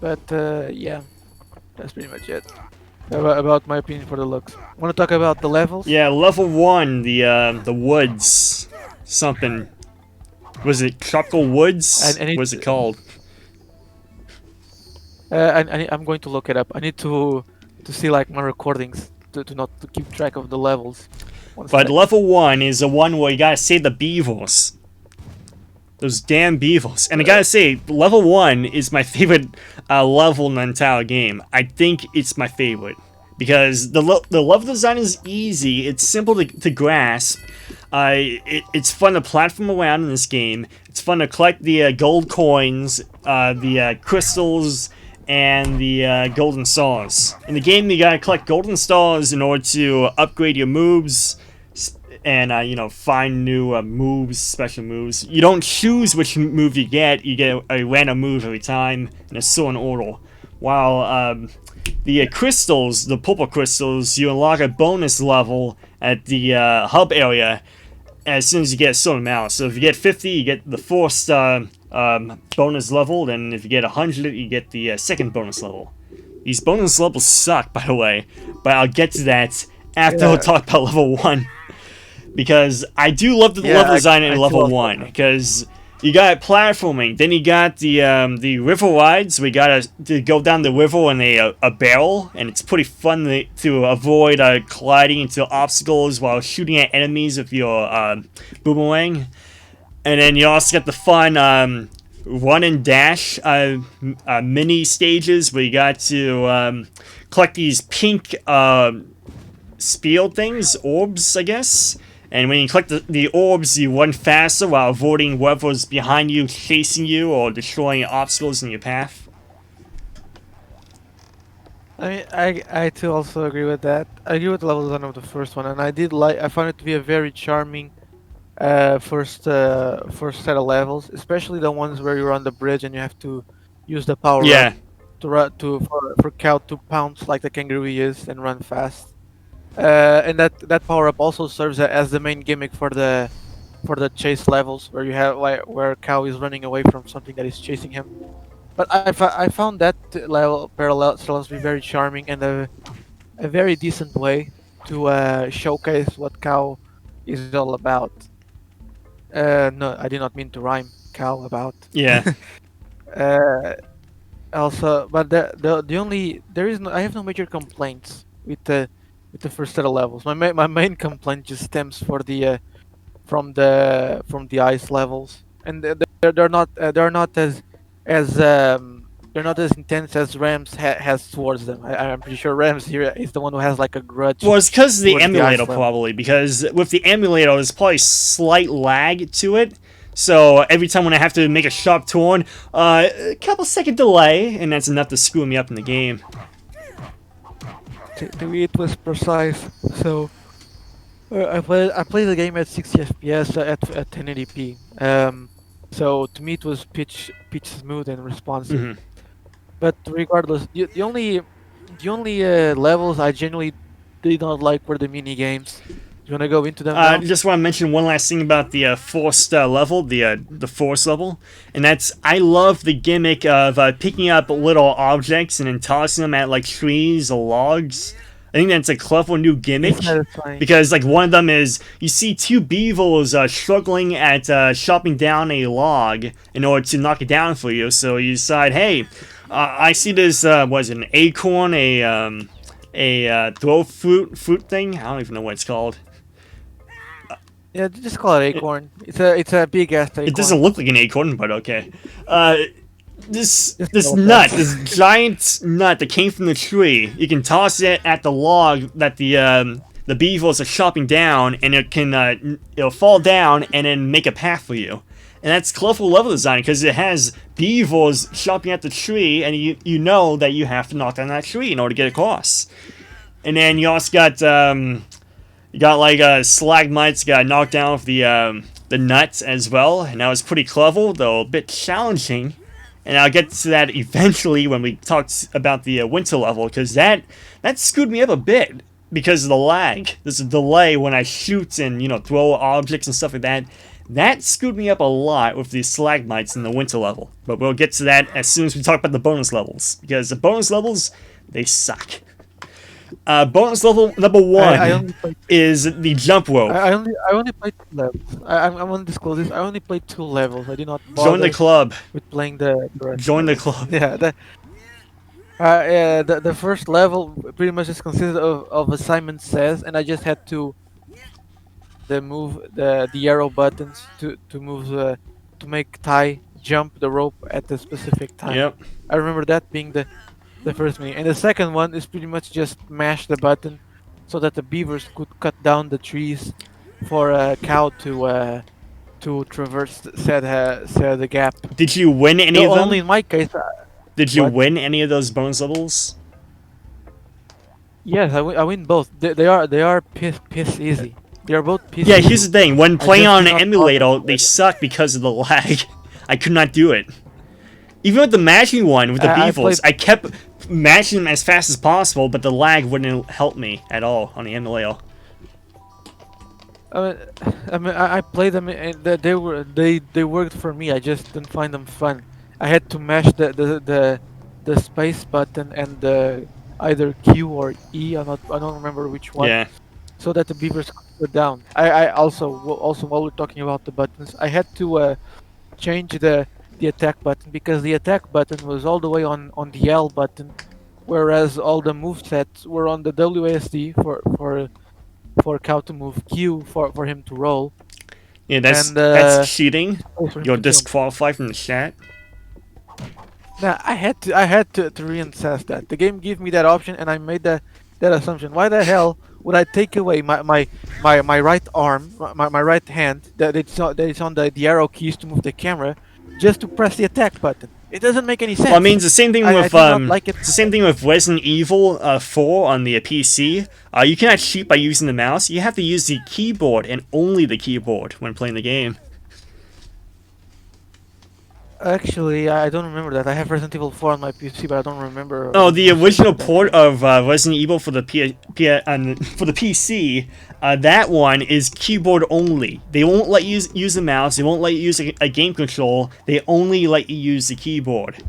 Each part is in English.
But yeah, that's pretty much it about my opinion for the looks. Want to talk about the levels? Yeah, level 1, the woods. Something. Was it Tropical Woods? I need What's it called? I'm going to look it up. I need to see like my recordings to not to keep track of the levels. One But sec. level 1 is the one where you gotta save the beavers. Those damn beavers. And I gotta say, level 1 is my favorite level in the entire game. I think it's my favorite. Because the level design is easy, it's simple to grasp. It's fun to platform around in this game. It's fun to collect the gold coins, the crystals, and the golden stars. In the game, you gotta collect golden stars in order to upgrade your moves and you know, find new moves, special moves. You don't choose which move you get a random move every time in a certain order. While the crystals, the purple crystals, you unlock a bonus level at the hub area as soon as you get a certain amount. So if you get 50, you get the first bonus level, then if you get 100, you get the second bonus level. These bonus levels suck, by the way, but I'll get to that after Yeah, we talk about level 1. Because I do love the level design in I level too 1, also. because you got platforming, then you got the river rides. We gotta to go down the river in a barrel, and it's pretty fun to avoid colliding into obstacles while shooting at enemies with your boomerang. And then you also got the fun run and dash mini stages where you got to collect these pink spiel things, orbs, I guess. And when you collect the orbs, you run faster while avoiding whoever's behind you, chasing you, or destroying obstacles in your path. I mean, I too also agree with that. I agree with the level design of the first one, and I found it to be a very charming first set of levels, especially the ones where you're on the bridge and you have to use the power up Yeah, for Cow to pounce like the kangaroo he is and run fast. And that power up also serves as the main gimmick for the chase levels where you have like where Cow is running away from something that is chasing him. But I found that level parallel levels to be very charming and a very decent way to showcase what Cow is all about. No, I did not mean to rhyme cow about. yeah. uh, Also, but the only there is no I have no major complaints with the first set of levels. My main complaint just stems for the from the ice levels, and they're not as they're not as intense as Rams has towards them. I'm pretty sure Rams here is the one who has like a grudge Well, it's because of the towards the emulator, ice level. probably. Because with the emulator, there's probably slight lag to it. So every time when I have to make a sharp turn, a couple second delay, and that's enough to screw me up in the game. To me, it was precise. So I played the game at 60 FPS at 1080p. So to me it was pitch smooth and responsive. Hmm. But regardless, the only levels I genuinely did not like were the mini games. You wanna go into them now? Just want to mention one last thing about the forced level, the force level, and that's I love the gimmick of picking up little objects and then tossing them at like trees or logs. I think that's a clever new gimmick It's satisfying. because like one of them is you see two beavers struggling at chopping down a log in order to knock it down for you. So you decide, hey, I see this was an acorn, a throw fruit thing. I don't even know what it's called. Yeah, just call it acorn. It's a big ass It doesn't acorn. look like an acorn, but okay. Just This call it nut, that. this giant nut that came from the tree. You can toss it at the log that the beavers are chopping down, and it'll fall down and then make a path for you. And that's clever level design because it has beavers chopping at the tree, and you know that you have to knock down that tree in order to get across. And then you also got you got like stalagmites got knocked down with the nuts as well, and that was pretty clever, though a bit challenging. And I'll get to that eventually when we talk about the winter level, because that screwed me up a bit because of the lag. There's a delay when I shoot and throw objects and stuff like that. That screwed me up a lot with the stalagmites in the winter level, but we'll get to that as soon as we talk about the bonus levels, because the bonus levels, they suck. Bonus level number I one only played. is the jump rope. I only played 2 levels. I'm gonna disclose this. I only played 2 levels. I did not Join the bother club. with playing the rest Join the levels. club. Yeah, yeah, the first level pretty much just consisted of assignment says, and I just had to move the arrow buttons to move to make Ty jump the rope at the specific time. Yep. I remember that being the first mini, and the second one is pretty much just mash the button so that the beavers could cut down the trees for a cow to traverse said the gap. Did you win any Though of only them? in my case, Did you what? win any of those bonus levels? Yes, I win both. They are piss easy. They are both piss Yeah, easy. here's the thing. When I playing just on did an not bother emulator, to they play them. suck because of the lag. I could not do it. Even with the matching one, with the I played. beavers, I kept matching them as fast as possible, but the lag wouldn't help me at all on the emulator. I mean, I played them and they worked for me. I just didn't find them fun. I had to mash the space button and the either Q or E. I don't remember which one, Yeah. so that the beavers could go down. I also while we're talking about the buttons, I had to change the attack button because the attack button was all the way on the L button, whereas all the move sets were on the WASD for cow to move, Q for him to roll, Yeah, and that's cheating. space for him You're to jump. disqualified from the chat. Now I had to reassess that. The game gave me that option, and I made that assumption. Why the hell would I take away my right arm, my right hand that it's on the arrow keys to move the camera, just to press the attack button? It doesn't make any Well, I mean, sense. it's the same thing I with did not like it. it's the same thing with Resident Evil 4 on the PC. You cannot cheat by using the mouse. You have to use the keyboard and only the keyboard when playing the game. Actually, I don't remember that. I have Resident Evil 4 on my PC, but I don't remember. Oh, the much original about that port game. of Resident Evil for the for the PC, that one is keyboard only. They won't let you use the mouse. They won't let you use a game control. They only let you use the keyboard,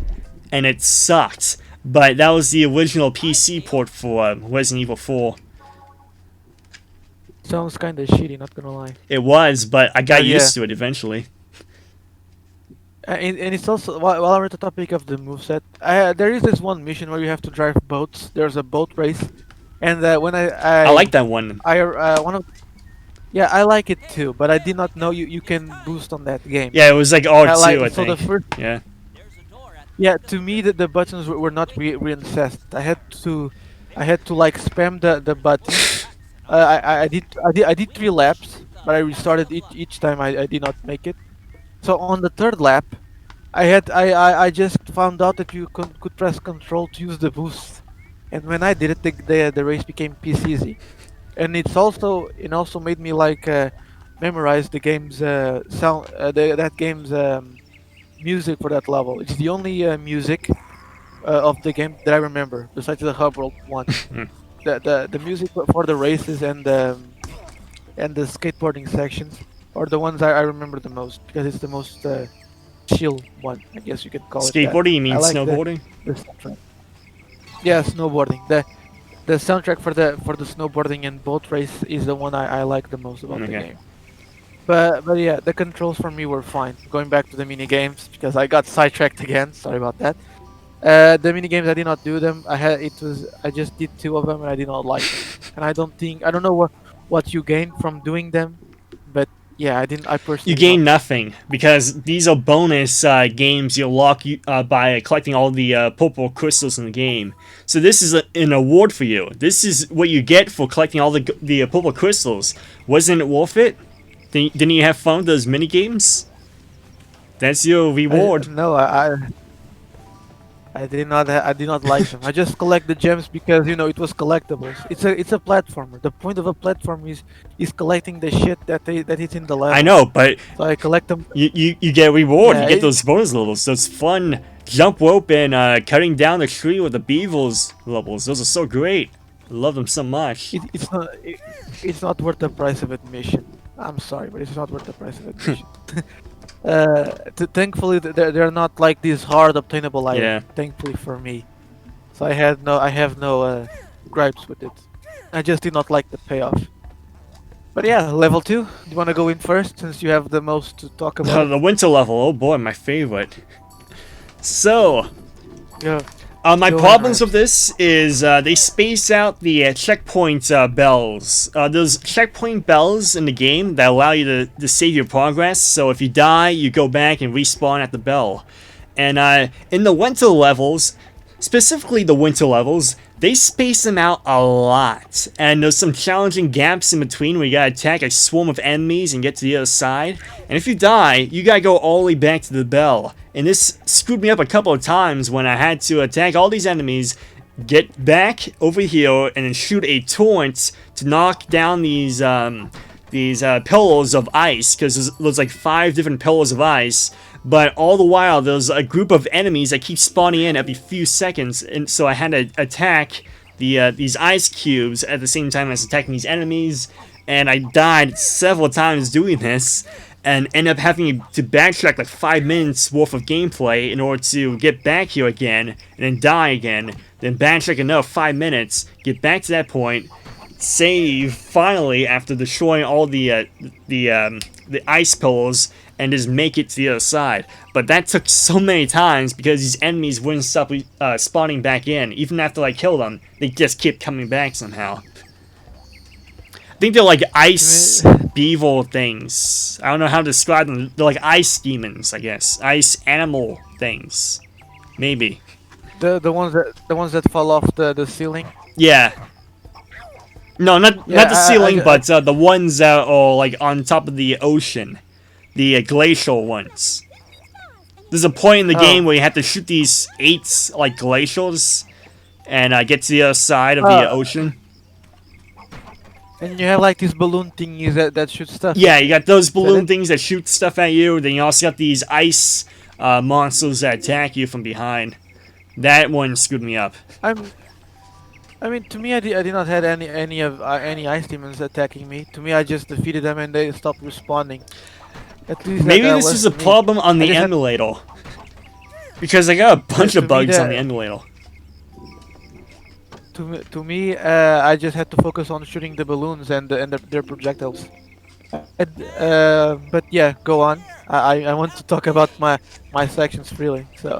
and it sucked. But that was the original PC port for Resident Evil 4. Sounds kind of shitty, not gonna lie. It was, but I got But yeah, used to it eventually. and it's also while we're at the topic of the moveset, there is this one mission where you have to drive boats. There's a boat race, and when I like that one. one of yeah, I like it too, but I did not know you can boost on that game. Yeah, it was like R2, I So the think. first Yeah. yeah, to me the buttons were not reincessed. I had to like spam the button. I did 3 laps, but I restarted each time I did not make it. So on the third lap, I just found out that you could press control to use the boost, and when I did it, the race became piece easy, and it also made me like memorize the game's sound that game's music for that level. It's the only music of the game that I remember besides the hub world one. The music for the races and the skateboarding sections are the ones I remember the most because it's the most chill one, I guess you could call it that. Skateboarding, you mean I like snowboarding? the soundtrack. Yeah, snowboarding. The soundtrack for the snowboarding and boat race is the one I like the most about the Okay. game. But yeah, the controls for me were fine. Going back to the mini games because I got sidetracked again. Sorry about that. The mini games I did not do them. I just did 2 of them and I did not like them. And I don't know what you gain from doing them, but yeah, I You personally did gain not. nothing because these are bonus games you unlock by collecting all the purple crystals in the game. So this is an award for you. This is what you get for collecting all the purple crystals. Wasn't it worth it? Didn't you have fun with those mini games? That's your reward. No, I did not like them. I just collect the gems because it was collectibles. It's a platformer. The point of a platform is collecting the shit that is in the I level. know, but So I collect them. you get a reward. Yeah, You get those bonus levels. Those fun jump rope and cutting down the tree with the beavers levels. Those are so great. I love them so much. it's not worth the price of admission. I'm sorry, but it's not worth the price of admission. Thankfully, they're not like these hard obtainable items. Yeah. Thankfully for me, so I have no gripes with it. I just did not like the payoff. But yeah, level 2. Do you want to go in first since you have the most to talk about it? The winter level, oh boy, my favorite. So, Yeah, my go ahead, problems with Rams. this is they space out the checkpoint bells. There's checkpoint bells in the game that allow you to save your progress. So if you die, you go back and respawn at the bell. And in the winter levels, specifically the winter levels, they space them out a lot. And there's some challenging gaps in between where you gotta attack a swarm of enemies and get to the other side. And if you die, you gotta go all the way back to the bell. And this screwed me up a couple of times when I had to attack all these enemies, get back over here, and then shoot a torrent to knock down these pillars of ice, because there's like 5 different pillars of ice. But all the while, there's a group of enemies that keep spawning in every few seconds, and so I had to attack these ice cubes at the same time as attacking these enemies, and I died several times doing this, and end up having to backtrack like 5 minutes worth of gameplay in order to get back here again, and then die again, then backtrack another 5 minutes, get back to that point, save finally after destroying all the ice pillars, and just make it to the other side. But that took so many times because these enemies wouldn't stop spawning back in. Even after I killed them, they just kept coming back somehow. I think they're like ice beaver things. I don't know how to describe them. They're like ice demons, I guess. Ice animal things. Maybe. The ones that fall off the ceiling. Yeah. No, not Yeah, the ceiling, but the ones that are like on top of the ocean. The glacial ones. There's a point in the game where you have to shoot these 8 like glacials and get to the other side of the ocean. And you have like these balloon thingies that shoot stuff. Yeah, you got those balloon it? things that shoot stuff at you. Then you also got these ice monsters that attack you from behind. That one screwed me up. I mean, to me, I did not had any ice demons attacking me. To me, I just defeated them and they stopped responding. At least Maybe that this was is a to me. problem on I the just had- emulator. Because I got a bunch to of me bugs on that- the emulator. To me, I just had to focus on shooting the balloons and their projectiles. But yeah, go on. I want to talk about my sections freely. So